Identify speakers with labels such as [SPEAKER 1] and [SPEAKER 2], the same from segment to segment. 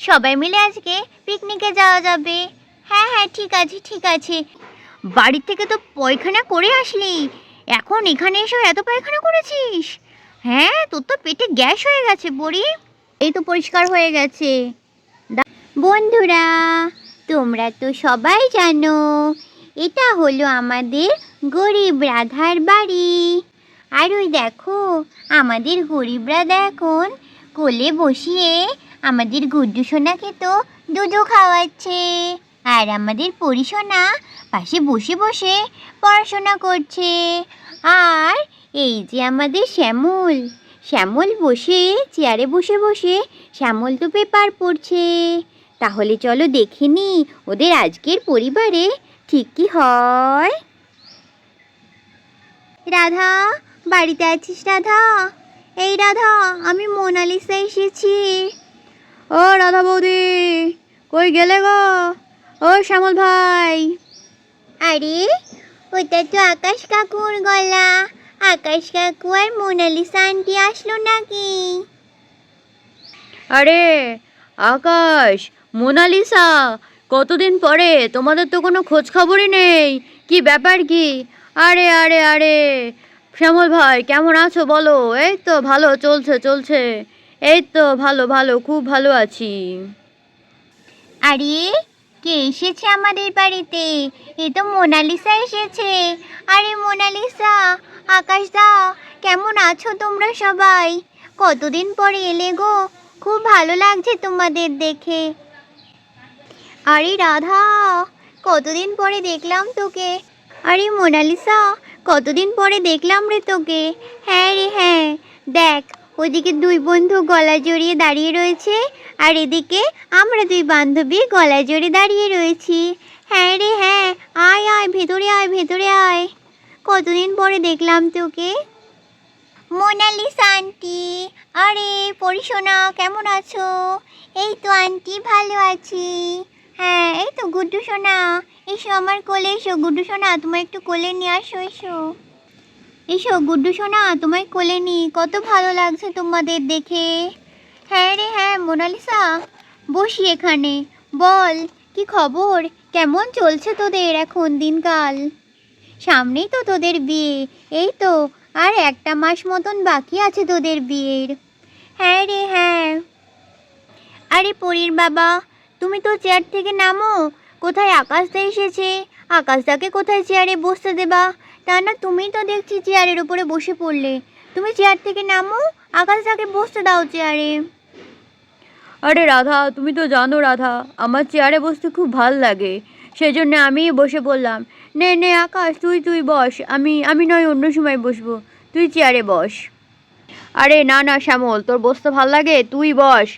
[SPEAKER 1] সবাই মিলে আজকে পিকনিকে যাওয়া যাবে। হ্যাঁ হ্যাঁ, ঠিক আছে ঠিক আছে। বাড়ি থেকে তো পায়খানা করে আসলি, এখন এখানে এসে এত পায়খানা করেছিস? হ্যাঁ, তোর তো পেটে গ্যাস হয়ে গেছে বড়ি। এই তো পরিষ্কার হয়ে গেছে। বন্ধুরা, তোমরা তো সবাই জানো এটা হলো আমাদের গরিব রাধার বাড়ি। আর ওই দেখো, আমাদের গরিব রাধা এখন কোলে বসিয়ে আমাদের গুড্ডু সোনাকে তো দুধও খাওয়াচ্ছে। আর আমাদের পরি সোনা পাশে বসে বসে পড়াশোনা করছে। আর এই যে আমাদের শ্যামল, শ্যামল বসে চেয়ারে বসে বসে শ্যামল তো পেপার পড়ছে। তাহলে চলো দেখে নি ওদের আজকের পরিবারে ঠিক কি হয়। রাধা, বাড়িতে আছিস রাধা? এই রাধা, আমি মোনালিসা এসেছি। ও রাধা বৌদি, কই গেলে গো? ও শ্যামল ভাই। আরে, ওটা তো আকাশ কাকুর গলা। আকাশ কাকু আর মোনালিসা আন্টি আসলো নাকি?
[SPEAKER 2] আরে আকাশ, মোনালিসা, কতদিন পরে, তোমাদের তো কোনো খোঁজ খবরই নেই। কি ব্যাপার কি? আরে আরে আরে, শ্যামল ভাই কেমন আছো বলো? এই তো ভালো, চলছে চলছে। এই তো ভালো ভালো, খুব ভালো আছি।
[SPEAKER 1] আরে, কে এসেছে আমাদের বাড়িতে? এ তো মোনালিসা এসেছে। আরে মোনালিসা, আকাশ দা, কেমন আছো তোমরা সবাই? কতদিন পরে এলে গো, খুব ভালো লাগছে তোমাদের দেখে। আরে রাধা, কতদিন পরে দেখলাম তোকে। আরে মোনালিসা, কতদিন পরে দেখলাম রে তোকে। হ্যাঁ রে হ্যাঁ, দেখ ওদিকে দুই বন্ধু গলা জড়িয়ে দাঁড়িয়ে রয়েছে, আর এদিকে আমরা দুই বান্ধবী গলা জড়িয়ে দাঁড়িয়ে রয়েছি। হ্যাঁ রে হ্যাঁ, আয় আয়, ভেতরে আয় ভেতরে আয়। কতদিন পরে দেখলাম তোকে। মোনালিসা আন্টি, আরে পরিশোনা কেমন আছো? এই তো আন্টি, ভালো আছি। হ্যাঁ, এই তো গুড্ডু সোনা, এসো আমার কোলে এসো। গুড্ডু সোনা, তোমার একটু কোলে নিয়ে আসো, এসো এসো গুড্ডু সোনা, তোমায় কোলে নি। কত ভালো লাগছে তোমাদের দেখে। হ্যাঁ রে হ্যাঁ মোনালিসা, বসি এখানে। বল, কি খবর? কেমন চলছে তোদের এখন দিনকাল? সামনেই তো তোদের বিয়ে, এই তো আর একটা মাস মতন বাকি আছে তোদের বিয়ের। হ্যাঁ রে হ্যাঁ। আরে পরীর বাবা, তুমি তো চেয়ার থেকে নামো। কোথায় আকাশদা এসেছে, আকাশদাকে কোথায় চেয়ারে বসতে দেবা? তা না, তুমি তো দেখছি চেয়ারের উপরে বসে পড়লে। তুমি চেয়ার থেকে নামো, আকাশদাকে বসতে দাও চেয়ারে।
[SPEAKER 2] আরে রাধা, তুমি তো জানো রাধা, আমার চেয়ারে বসতে খুব ভাল লাগে, সেই জন্য আমিই বসে পড়লাম। নে নে আকাশ, তুই তুই বস, আমি নয় অন্য সময় বসবো, তুই চেয়ারে বস। আরে না না শ্যামল, তোর বসতে ভাল লাগে, তুই বস।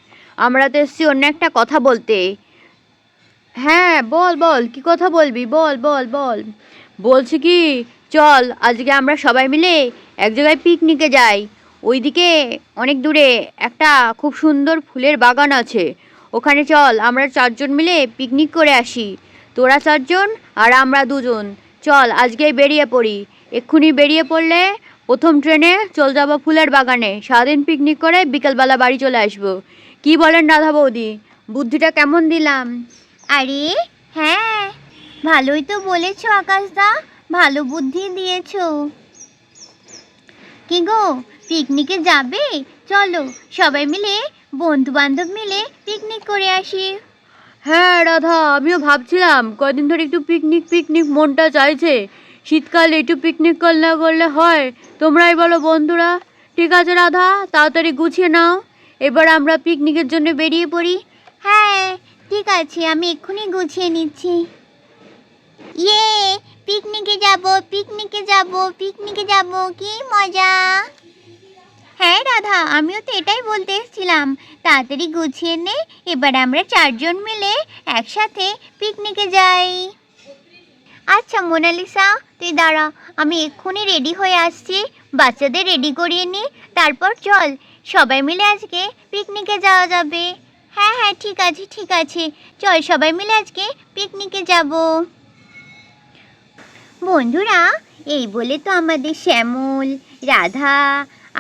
[SPEAKER 2] আমরা তো এসছি অন্য একটা কথা বলতে। হ্যাঁ বল বল, কি কথা বলবি, বল বল বল। বলছি কি, চল আজকে আমরা সবাই মিলে এক জায়গায় পিকনিকে যাই। ওইদিকে অনেক দূরে একটা খুব সুন্দর ফুলের বাগান আছে, ওখানে চল আমরা চারজন মিলে পিকনিক করে আসি। তোরা চারজন আর আমরা দুজন, চল আজকেই বেরিয়ে পড়ি। এক্ষুনি বেরিয়ে পড়লে প্রথম ট্রেনে চল যাবো ফুলের বাগানে, সারাদিন পিকনিক করে বিকেলবেলা বাড়ি চলে আসবো। কি বলেন রাধা বৌদি, বুদ্ধিটা কেমন দিলাম?
[SPEAKER 1] আরে হ্যাঁ, ভালোই তো বলেছো আকাশদা, ভালো বুদ্ধি দিয়েছো। কি গো, পিকনিকে যাবে? চলো সবাই মিলে, বন্ধু বান্ধব মিলে পিকনিক করে আসি।
[SPEAKER 2] হ্যাঁ রাধা, আমিও ভাবছিলাম কদিন ধরে একটু পিকনিক পিকনিক মনটা চাইছে। শীতকালে একটু পিকনিক করলে করলে হয়, তোমরাই বলো বন্ধুরা। ঠিক আছে রাধা, তাড়াতাড়ি গুছিয়ে নাও, এবার আমরা পিকনিকের জন্য বেরিয়ে পড়ি।
[SPEAKER 1] হ্যাঁ ঠিক আছে, আমি এক্ষুনি গুছিয়ে নিচ্ছি। ইয়ে, পিকনিকে যাব পিকনিকে যাব পিকনিকে যাব, কি মজা। হ্যাঁ রাধা, আমিও তো এটাই বলতে এসেছিলাম, তাড়াতাড়ি গুছিয়ে নে, এবার আমরা চারজন মিলে একসাথে পিকনিকে যাই। আচ্ছা মোনালিসা, তুই দাঁড়া, আমি এক্ষুনি রেডি হয়ে আসছি। বাচ্চাদের রেডি করিয়ে নি, তারপর চল সবাই মিলে আজকে পিকনিকে যাওয়া যাবে। হ্যাঁ হ্যাঁ ঠিক আছে ঠিক আছে, চল সবাই মিলে আজকে পিকনিকে যাব। বন্ধুরা, এই বলে তো আমাদের শ্যামল, রাধা,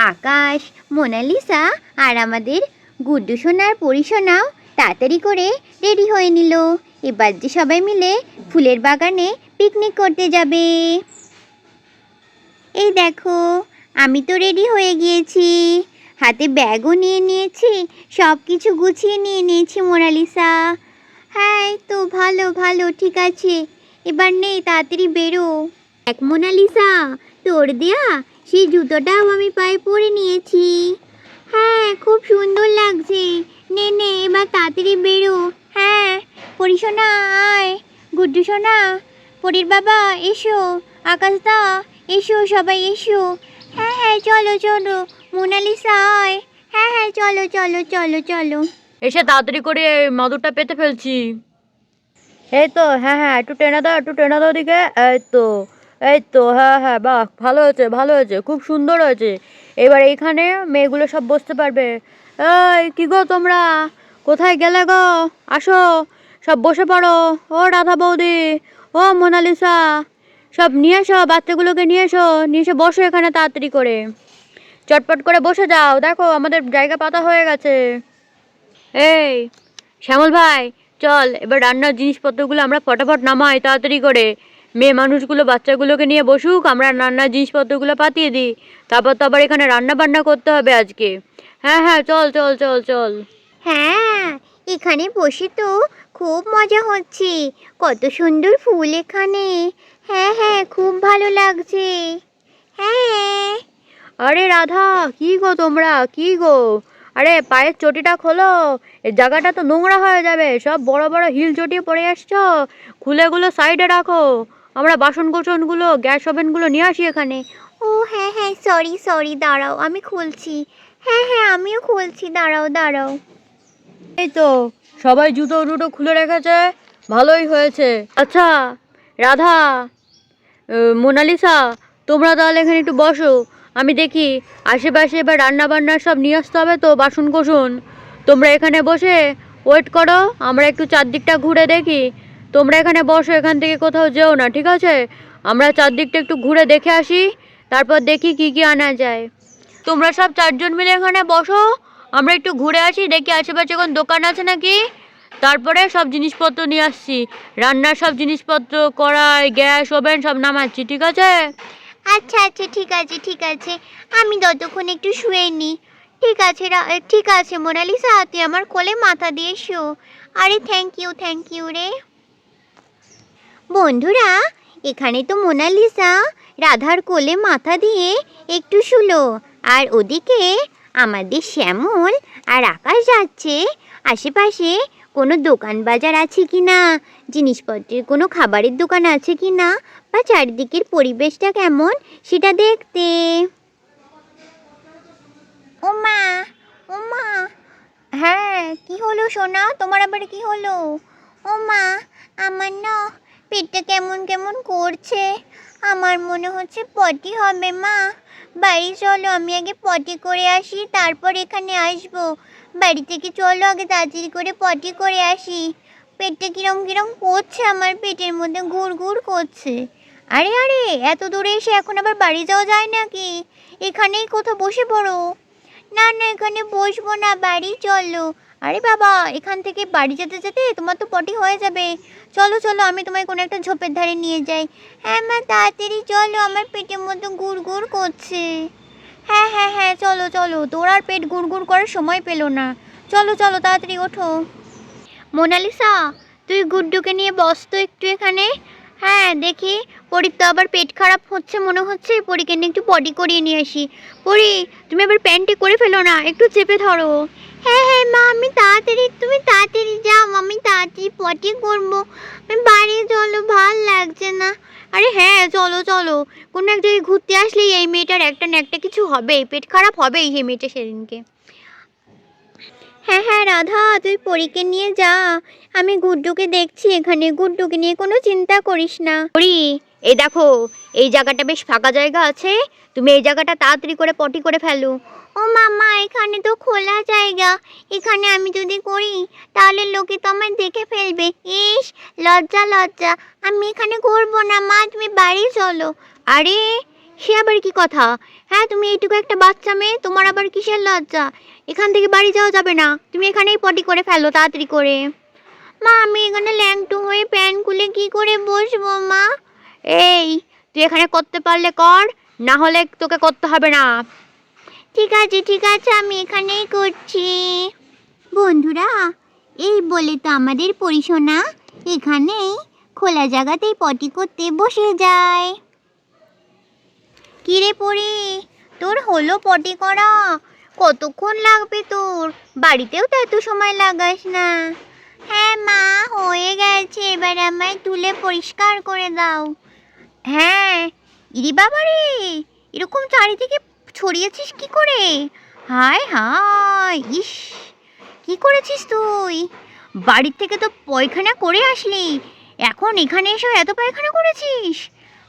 [SPEAKER 1] আকাশ, মোনালিসা আর আমাদের গুড্ডু সোনার পরিসোনাও তাড়াতাড়ি করে রেডি হয়ে নিল। এবার যে সবাই মিলে ফুলের বাগানে পিকনিক করতে যাবে। এই দেখো, আমি তো রেডি হয়ে গিয়েছি, হাতে ব্যাগও নিয়ে নিয়েছি, সব কিছু গুছিয়ে নিয়ে নিয়েছি মোনালিসা। হ্যাঁ এই তো ভালো ভালো, ঠিক আছে, এবার নেই তাড়াতাড়ি বেরো। এক মোনালিসা, তোর দেয়া সেই জুতোটাও আমি পায়ে পরে নিয়েছি। হ্যাঁ খুব সুন্দর লাগছে, নে নে এবার তাড়াতাড়ি বেরো। হ্যাঁ পরি সোনা আয়, গুড্ডু সোনা, পরির বাবা এসো, আকাশ দা এসো, সবাই এসো। হ্যাঁ হ্যাঁ চলো চলো, মোনালিসা আয়। হ্যাঁ হ্যাঁ চলো চলো চলো চলো।
[SPEAKER 2] এসে তাড়াতাড়ি করে মাদুরটা পেতে ফেলছি। এই তো, হ্যাঁ হ্যাঁ, একটু টেনে দাও, একটু টেনে দাও দিকে। এই তো, এই তো, হ্যাঁ হ্যাঁ, বাহ, ভালো হয়েছে, ভালো হয়েছে, খুব সুন্দর হয়েছে। এবার এইখানে মেয়েগুলো সব বসতে পারবে। এই কি গো তোমরা, কোথায় গেলে গো? আসো, সব বসে পড়ো। ও রাধা বৌদি, ও মোনালিসা, সব নিয়ে এসো, বাচ্চাগুলোকে নিয়ে এসো, নিয়ে এসে বসো এখানে তাড়াতাড়ি করে। চটপট করে বসে যাও, দেখো আমাদের জায়গা পাতা হয়ে গেছে। এই শ্যামল ভাই, চল এবার রান্নার জিনিসপত্রগুলো আমরা ফটাফট নামাই তাড়াতাড়ি করে। মেয়ে মানুষগুলো বাচ্চাগুলোকে নিয়ে বসুক, আমরা রান্নার জিনিসপত্রগুলো পাতিয়ে দিই। তারপর তো আবার এখানে রান্না বান্না করতে হবে আজকে। হ্যাঁ হ্যাঁ, চল চল চল চল।
[SPEAKER 1] হ্যাঁ এখানে বসে তো খুব মজা হচ্ছে, কত সুন্দর ফুল এখানে। হ্যাঁ হ্যাঁ খুব ভালো লাগছে। হ্যাঁ
[SPEAKER 2] আরে রাধা, কি গো তোমরা, কি গো? আরে পায়ের চটিটা খোলো, এই জায়গাটা তো নোংরা হয়ে যাবে, সব বড় বড় হিল চটিয়ে পড়ে আসছো। খুলেগুলো সাইডে রাখো, আমরা বাসন কোসনগুলো, গ্যাস ওভেনগুলো নিয়ে আসি এখানে।
[SPEAKER 1] ও হ্যাঁ হ্যাঁ, সরি সরি, দাঁড়াও আমি খুলছি। হ্যাঁ হ্যাঁ আমিও খুলছি, দাঁড়াও দাঁড়াও।
[SPEAKER 2] এই তো, সবাই জুতো টুটো খুলে রেখেছে, ভালোই হয়েছে। আচ্ছা রাধা, মোনালিসা, তোমরা তাহলে এখানে একটু বসো, আমি দেখি আশেপাশে এবার রান্না বান্না সব নিয়ে আসতে হবে তো, বাসন কোসন। তোমরা এখানে বসে ওয়েট করো, আমরা একটু চারদিকটা ঘুরে দেখি। তোমরা এখানে বসো, এখান থেকে কোথাও যেও না, ঠিক আছে? আমরা চারদিকটা একটু ঘুরে দেখে আসি, তারপর দেখি কি কি আনা যায়। তোমরা সব চারজন মিলে এখানে বসো, আমরা একটু ঘুরে আসি, দেখি আশেপাশে কোন দোকান আছে নাকি, তারপরে সব জিনিসপত্র নিয়ে আসছি। রান্নার সব জিনিসপত্র, কড়াই, গ্যাস ওভেন সব নামাচ্ছি, ঠিক আছে?
[SPEAKER 1] আচ্ছা আচ্ছা, ঠিক আছে ঠিক আছে, আমি ততক্ষণ একটু শুয়ে নিই। ঠিক আছে ঠিক আছে মোনালিসা, তুই আমার কোলে মাথা দিয়ে শো। আরে থ্যাংক ইউ রে। বন্ধুরা, এখানে তো মোনালিসা রাধার কোলে মাথা দিয়ে একটু শুলো, আর ওদিকে আমাদের শ্যামল আর আকাশ যাচ্ছে আশেপাশে কোনো দোকান বাজার আছে কি না, জিনিসপত্রের কোনো খাবারের দোকান আছে কি না, বা চারিদিকের পরিবেশটা কেমন সেটা দেখতে। ওমা ওমা, হ্যাঁ কি হলো সোনা, তোমার আবার কি হলো? ওমা, আমার না পেটটা কেমন কেমন করছে, আমার মনে হচ্ছে পটি হবে। মা বাড়ি চলো, আমি আগে পটি করে আসি, তারপর এখানে আসবো। বাড়ি থেকে চলো, আগে তাড়াতাড়ি করে পটি করে আসি। পেটটা কিরম কিরম করছে, আমার পেটের মধ্যে ঘুর ঘুর করছে। আরে আরে, এত দূরে এসে এখন আবার বাড়ি যাওয়া যায় নাকি? এখানেই কোথাও বসে পড়ো। না না, এখানে বসবো না, বাড়ি চলো। আরে বাবা, এখান থেকে বাড়ি যেতে যেতে তোমার তো পটি হয়ে যাবে। চলো চলো, আমি তোমায় কোনো একটা ঝোপের ধারে নিয়ে যাই। হ্যাঁ মা তাড়াতাড়ি চলো, আমার পেটের মধ্যে গুড় গুড় করছে। হ্যাঁ হ্যাঁ হ্যাঁ চলো চলো, তোর আর পেট গুড় গুড় করার সময় পেলো না। চলো চলো তাড়াতাড়ি ওঠো। মোনালিসা, তুই গুড্ডুকে নিয়ে বস তো একটু এখানে। হ্যাঁ দেখি, পরীর তো আবার পেট খারাপ হচ্ছে মনে হচ্ছে, পরীকে নিয়ে একটু পটি করিয়ে নিয়ে আসি। পরী, তুমি আবার প্যান্টে করে ফেলো না, একটু চেপে ধরো। হ্যাঁ হ্যাঁ মা, আমি তাড়াতাড়ি, তুমি তাড়াতাড়ি যাও, আমি তাড়াতাড়ি পটি করবো। আমি বাড়ি চলো, ভাল লাগছে না। আরে হ্যাঁ চলো চলো, কোনো এক জায়গায় ঘুরতে আসলেই এই মেয়েটার একটা না একটা কিছু হবেই, পেট খারাপ হবেই এই মেয়েটা সেদিনকে। হ্যাঁ হ্যাঁ রাধা, তুই পরীকে নিয়ে যা, আমি গুড্ডুকে দেখছি এখানে, গুড্ডুকে নিয়ে কোনো চিন্তা করিস না।
[SPEAKER 2] পরি, এই দেখো, এই জায়গাটা বেশ ফাঁকা জায়গা আছে, তুমি এই জায়গাটা তাড়াতাড়ি করে পটি করে ফেলো।
[SPEAKER 1] ও মামা, এখানে তো খোলা জায়গা, এখানে আমি যদি করি তাহলে লোকে তো আমায় দেখে ফেলবে। ইস, লজ্জা লজ্জা, আমি এখানে করবো না। মা তুমি বাড়ি চলো।
[SPEAKER 2] আরে
[SPEAKER 1] সে আবার কি কথা? হ্যাঁ, তুমি এইটুকু একটা বাচ্চা মেয়ে, তোমার আবার কিসের লজ্জা? এখান থেকে বাড়ি যাওয়া যাবে না, তুমি এখানেই পটি করে ফেলো তাড়াতাড়ি করে। মা, আমি এখানে ল্যাংটু হয়ে প্যান্ট খুলে কি করে বসবো মা?
[SPEAKER 2] এই, তুই এখানে করতে পারলে কর, না হলে তোকে করতে হবে না।
[SPEAKER 1] ঠিক আছে ঠিক আছে, আমি এখানেই করছি। বন্ধুরা, এই বলে তো আমাদের পরিশোনা এখানেই খোলা জায়গাতেই পটি করতে বসে যায়। কিরে পরি, তোর হলো পটি করা? কতক্ষণ লাগবে তোর? বাড়িতেও তো এত সময় লাগাস না। হ্যাঁ মা, হয়ে গেছে, এবার আমায় তুলে পরিষ্কার করে দাও। হ্যাঁ। ইরি বাবা রে, এরকম চারিদিকে ছড়িয়েছিস কি করে? হায় হায়, ইস, কি করেছিস তুই? বাড়ির থেকে তো পায়খানা করে আসলি, এখন এখানে এসে এত পায়খানা করেছিস?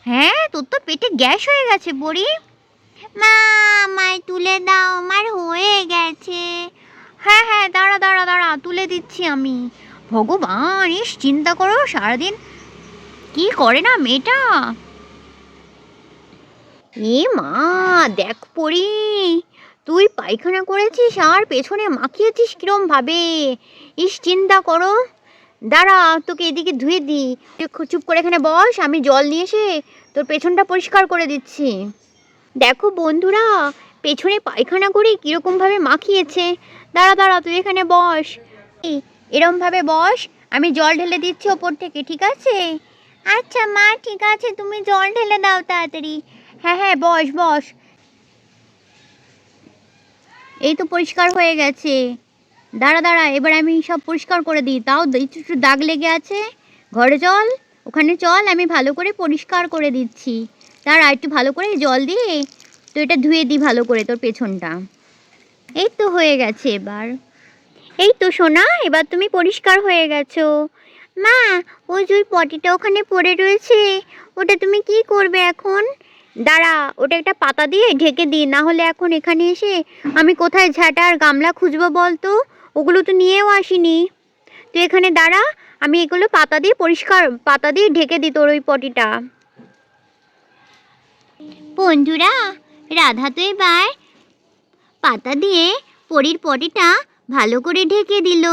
[SPEAKER 1] হ্যাঁ, তোর তো পেটে গ্যাস হয়ে গেছে পরি। মা, আমায় তুলে দাও, আমার হয়ে গেছে। হ্যাঁ হ্যাঁ, দাঁড়া দাঁড়া দাঁড়া, তুলে দিচ্ছি আমি। ভগবান, ইস, চিন্তা করো, সারাদিন কি করে না মেয়েটা। এ মা, দেখ পরি, তুই পায়খানা করেছিস আর পেছনে মাখিয়েছিস কিরম ভাবে। ইস, চিন্তা করো। দাঁড়া, তোকে এদিকে ধুয়ে দিই, তুই চুপ করে এখানে বস, আমি জল নিয়ে এসে তোর পেছনটা পরিষ্কার করে দিচ্ছি। দেখো বন্ধুরা, পেছনে পায়খানা করে কীরকমভাবে মাখিয়েছে। দাঁড়া দাঁড়া, তুই এখানে বস, এরমভাবে বস, আমি জল ঢেলে দিচ্ছি ওপর থেকে, ঠিক আছে? আচ্ছা মা, ঠিক আছে, তুমি জল ঢেলে দাও তাড়াতাড়ি। হ্যাঁ হ্যাঁ, বস বস। এই তো পরিষ্কার হয়ে গেছে। দাঁড়া দাঁড়া, এবার আমি সব পরিষ্কার করে দিই, তাও একটু একটু দাগ লেগে আছে। ঘরে চল, ওখানে চল, আমি ভালো করে পরিষ্কার করে দিচ্ছি। দাঁড়া, একটু ভালো করে জল দিয়ে তো এটা ধুয়ে দিই ভালো করে তোর পেছনটা। এই তো হয়ে গেছে এবার। এই তো সোনা, এবার তুমি পরিষ্কার হয়ে গেছো। মা, ওই যে পটিটা ওখানে পড়ে রয়েছে, ওটা তুমি কি করবে এখন? দাঁড়া, ওটা একটা পাতা দিয়ে ঢেকে দিই, না হলে এখন এখানে এসে আমি কোথায় ঝাঁটা আর গামলা খুঁজবো বলতো? ওগুলো তো নিয়েও আসিনি। তুই এখানে দাঁড়া, আমি এগুলো পাতা দিয়ে ঢেকে দিই তোর ওই পটিটা। বন্ধুরা, রাধা তো এবার পাতা দিয়ে পরীর পটিটা ভালো করে ঢেকে দিল।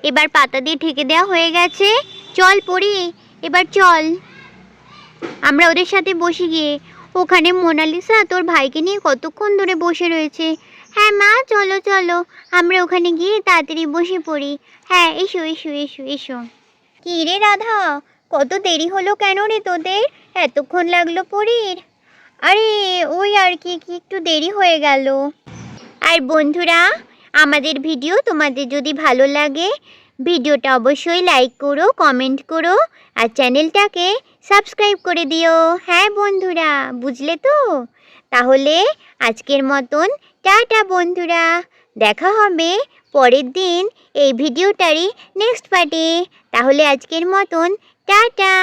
[SPEAKER 1] এবার পাতা দিয়ে ঢেকে দেওয়া হয়ে গেছে। চল পরি, এবার চল আমরা ওদের সাথে বসে গিয়ে। ওখানে মোনালিসা তোর ভাইকে নিয়ে কতক্ষণ ধরে বসে রয়েছে। হ্যাঁ মা, চলো চলো, আমরা ওখানে গিয়ে তাড়াতাড়ি বসে পড়ি। হ্যাঁ, এসো এসো এসো এসো। কী রে রাধা, কত দেরি হলো কেন রে তোদের? এতক্ষণ লাগলো পরীর? আরে ওই আর কি একটু দেরি হয়ে গেল। আর বন্ধুরা, আমাদের ভিডিও তোমাদের যদি ভালো লাগে, ভিডিওটা অবশ্যই লাইক করো, কমেন্ট করো, আর চ্যানেলটাকে সাবস্ক্রাইব করে দিও। হ্যাঁ বন্ধুরা, বুঝলে তো? তাহলে আজকের মতন টাটা বন্ধুরা, দেখা হবে পরের দিন এই ভিডিওটারই নেক্সট পার্টে। তাহলে আজকের মতন টাটা।